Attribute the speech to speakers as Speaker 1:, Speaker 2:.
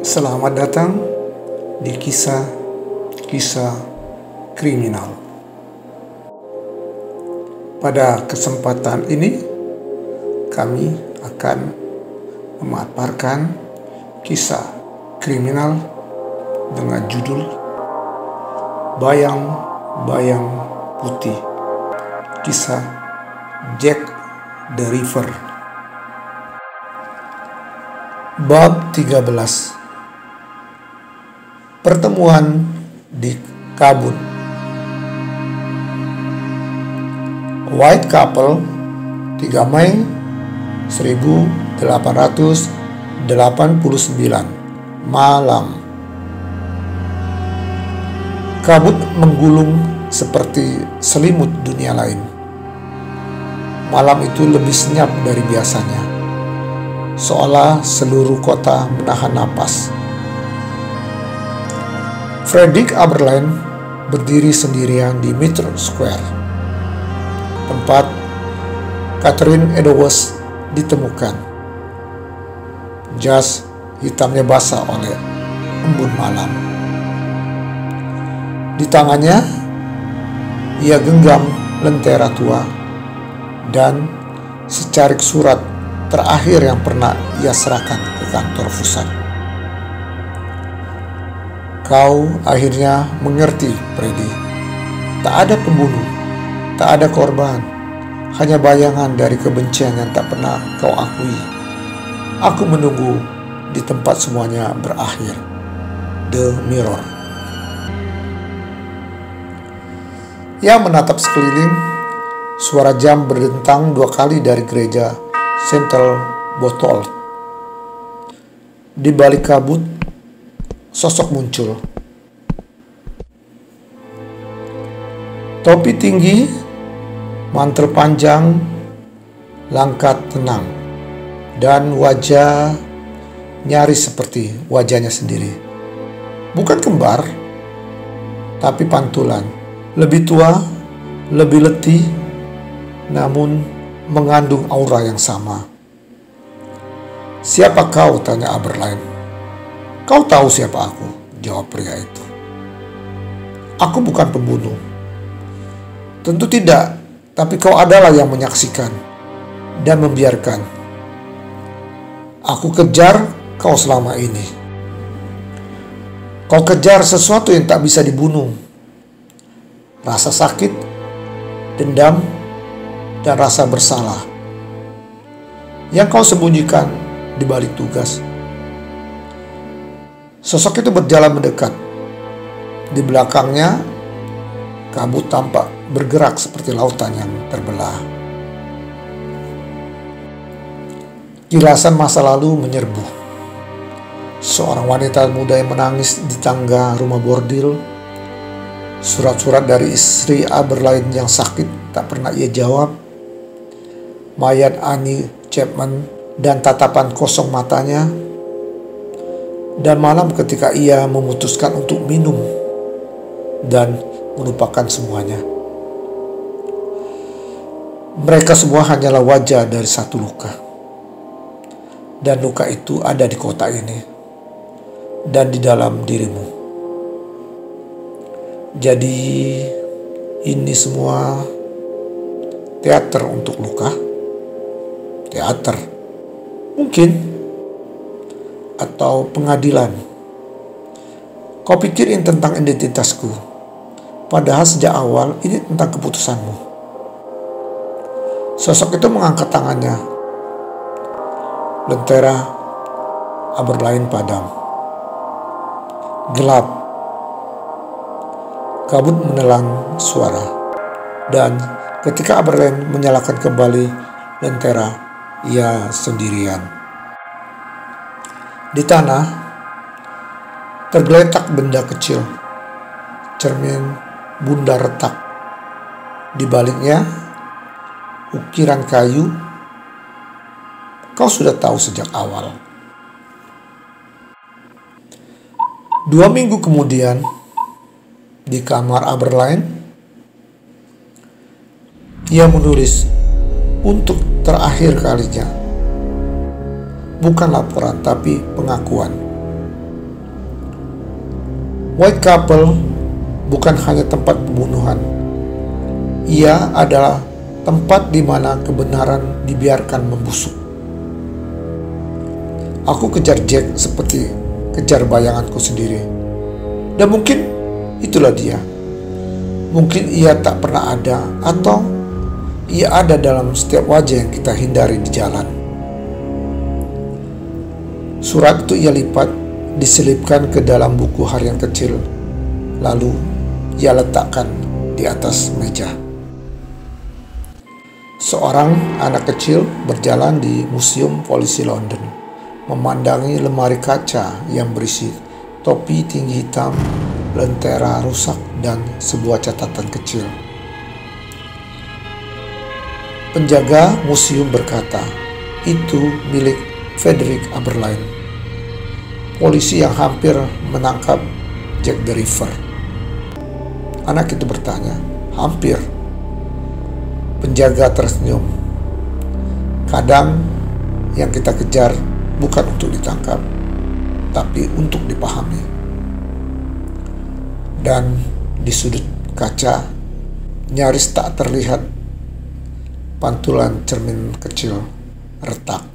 Speaker 1: Selamat datang di kisah-kisah kriminal. Pada kesempatan ini, kami akan memaparkan kisah kriminal dengan judul Bayang-Bayang Putih, kisah Jack the Ripper. Bab 13. Pertemuan di kabut. White Couple, 3 Mei 1889 malam. Kabut menggulung seperti selimut dunia lain. Malam itu lebih senyap dari biasanya, seolah seluruh kota menahan napas. Frederick Aberline berdiri sendirian di Mitre Square, tempat Catherine Edwards ditemukan. Jas hitamnya basah oleh embun malam. Di tangannya, ia genggam lentera tua dan secarik surat terakhir yang pernah ia serahkan ke kantor pusat. Kau akhirnya mengerti, Freddy. Tak ada pembunuh, tak ada korban, hanya bayangan dari kebencian yang tak pernah kau akui. Aku menunggu di tempat semuanya berakhir. The Mirror. Ia menatap sekeliling. Suara jam berdentang 2 kali dari gereja Central Botol. Di balik kabut, sosok muncul. Topi tinggi, mantel panjang, langkah tenang, dan wajah nyaris seperti wajahnya sendiri. Bukan kembar, tapi pantulan. Lebih tua, lebih letih, namun mengandung aura yang sama. "Siapa kau?" tanya Aberline. "Kau tahu siapa aku?" jawab pria itu. "Aku bukan pembunuh." "Tentu tidak, tapi kau adalah yang menyaksikan dan membiarkan. Aku kejar kau selama ini. Kau kejar sesuatu yang tak bisa dibunuh. Rasa sakit, dendam, dan rasa bersalah yang kau sembunyikan di balik tugas." Sosok itu berjalan mendekat. Di belakangnya, kabut tampak bergerak seperti lautan yang terbelah. Kilasan masa lalu menyerbu. Seorang wanita muda yang menangis di tangga rumah bordil. Surat-surat dari istri Aberline yang sakit tak pernah ia jawab. Mayat Annie Chapman dan tatapan kosong matanya. Dan malam ketika ia memutuskan untuk minum dan melupakan semuanya. Mereka semua hanyalah wajah dari satu luka. Dan luka itu ada di kota ini dan di dalam dirimu. Jadi ini semua teater untuk luka. Teater mungkin, atau pengadilan. Kau pikirin tentang identitasku, padahal sejak awal ini tentang keputusanmu. Sosok itu mengangkat tangannya. Lentera Aberline padam. Gelap. Kabut menelan suara. Dan ketika Aberline menyalakan kembali lentera, ia sendirian. Di tanah, tergeletak benda kecil. Cermin bundar retak. Di baliknya, ukiran kayu. Kau sudah tahu sejak awal. 2 minggu kemudian, di kamar Aberline, ia menulis untuk terakhir kalinya. Bukan laporan, tapi pengakuan. White Chapel bukan hanya tempat pembunuhan. Ia adalah tempat di mana kebenaran dibiarkan membusuk. Aku kejar Jack seperti kejar bayanganku sendiri. Dan mungkin itulah dia. Mungkin ia tak pernah ada, atau ia ada dalam setiap wajah yang kita hindari di jalan. Surat itu ia lipat, diselipkan ke dalam buku harian kecil, lalu ia letakkan di atas meja. Seorang anak kecil berjalan di Museum Polisi London, memandangi lemari kaca yang berisi topi tinggi hitam, lentera rusak, dan sebuah catatan kecil. Penjaga museum berkata, itu milik Frederick Aberline, polisi yang hampir menangkap Jack the Ripper. Anak itu bertanya, hampir? Penjaga tersenyum. Kadang yang kita kejar bukan untuk ditangkap, tapi untuk dipahami. Dan di sudut kaca, nyaris tak terlihat pantulan cermin kecil retak.